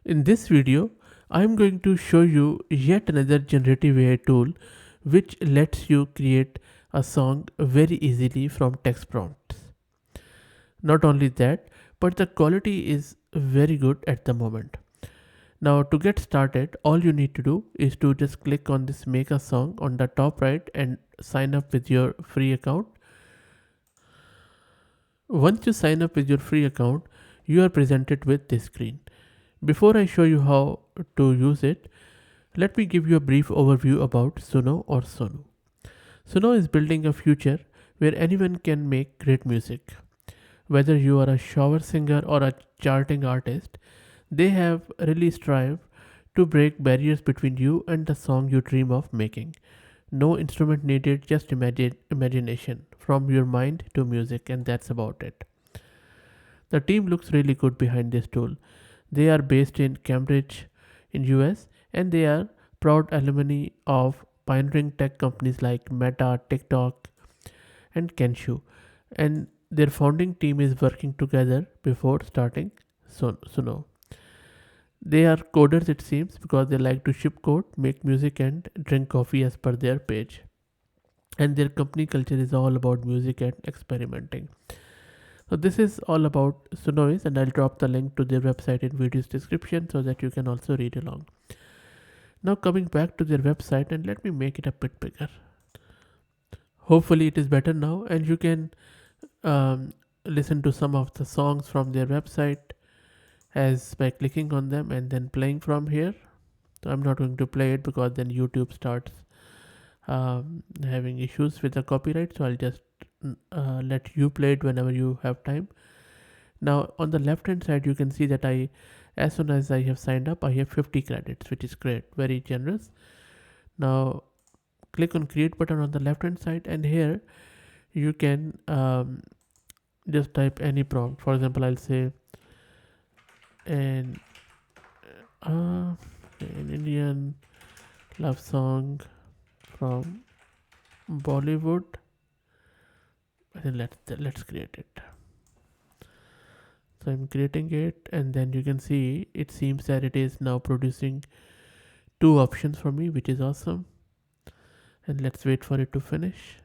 In this video, I am going to show you yet another generative AI tool which lets you create a song very easily from text prompts. Not only that, but the quality is very good at the moment. Now to get started, all you need to do is to just click on this make a song on the top right and sign up with your free account. Once you sign up with your free account, you are presented with this screen. Before I show you how to use it, let me give you a brief overview about Suno or Sonu. Suno is building a future where anyone can make great music. Whether you are a shower singer or a charting artist, they have really strived to break barriers between you and the song you dream of making. No instrument needed, just imagination from your mind to music, and that's about it. The team looks really good behind this tool. They are based in Cambridge, in US, and they are proud alumni of pioneering tech companies like Meta, TikTok, and Kenshu. And their founding team is working together before starting Suno. They are coders, it seems, because they like to ship code, make music, and drink coffee as per their page. And their company culture is all about music and experimenting. So this is all about Sunoise, and I'll drop the link to their website in video's description so that you can also read along. Now coming back to their website, and let me make it a bit bigger. Hopefully it is better now, and you can listen to some of the songs from their website as by clicking on them and then playing from here. So I'm not going to play it because then YouTube starts having issues with the copyright, so I'll just let you play it whenever you have time. Now on the left hand side you can see that as soon as I have signed up, I have 50 credits, which is great, very generous. Now click on create button on the left hand side, and here you can just type any prompt. For example, I'll say an Indian love song from Bollywood, and let's create it. So I'm creating it, and then you can see it seems that it is now producing two options for me, which is awesome. And let's wait for it to finish.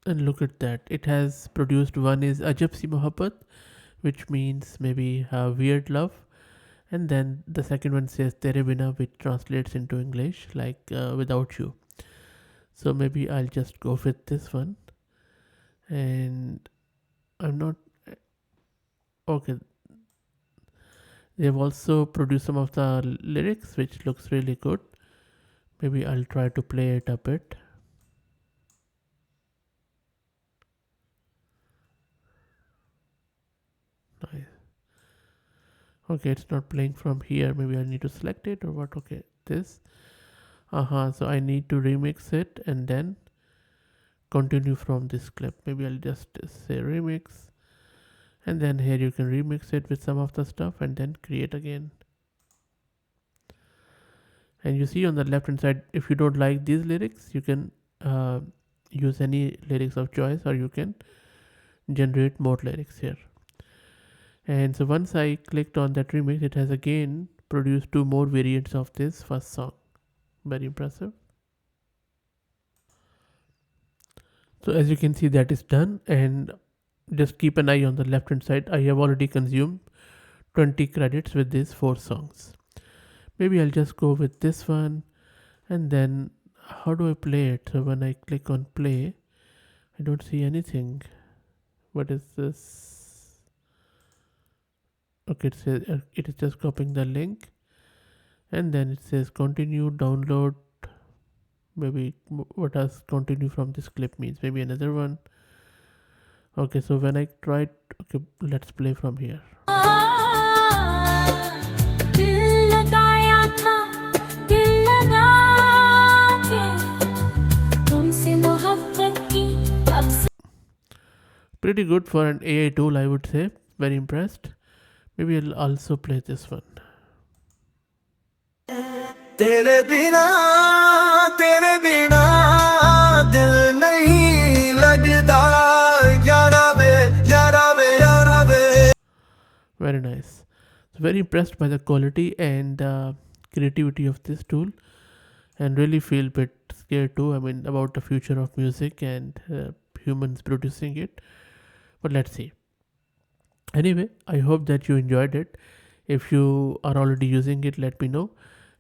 And look at that, it has produced one is Ajab Si Mohabbat, which means maybe a weird love, and then the second one says Tere Bina, which translates into English like without you. So maybe I'll just go with this one, and I'm not okay. They have also produced some of the lyrics, which looks really good. Maybe I'll try to play it a bit. Nice. Okay, it's not playing from here. Maybe I need to select it or what? Okay, this. So I need to remix it and then continue from this clip. Maybe I'll just say remix, and then here you can remix it with some of the stuff and then create again. And you see on the left hand side, if you don't like these lyrics, you can use any lyrics of choice, or you can generate more lyrics here. And so once I clicked on that remix, it has again produced two more variants of this first song. Very impressive. So as you can see, that is done, and just keep an eye on the left hand side. I have already consumed 20 credits with these 4 songs. Maybe I'll just go with this one, and then how do I play it? So when I click on play, I don't see anything. What is this? Okay, it says it is just copying the link, and then it says continue download. Maybe what does continue from this clip means? Maybe another one. Okay, so when I tried, okay, let's play from here. Pretty good for an AI tool, I would say. Very impressed. Maybe I'll also play this one. Tere bina dil nahi lagda, yara ve. Very nice. Very impressed by the quality and creativity of this tool, and really feel a bit scared too. I mean, about the future of music and humans producing it. But let's see. Anyway, I hope that you enjoyed it. If you are already using it, let me know.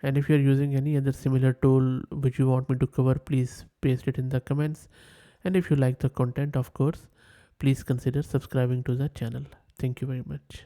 And if you are using any other similar tool which you want me to cover, please paste it in the comments. And if you like the content, of course, please consider subscribing to the channel. Thank you very much.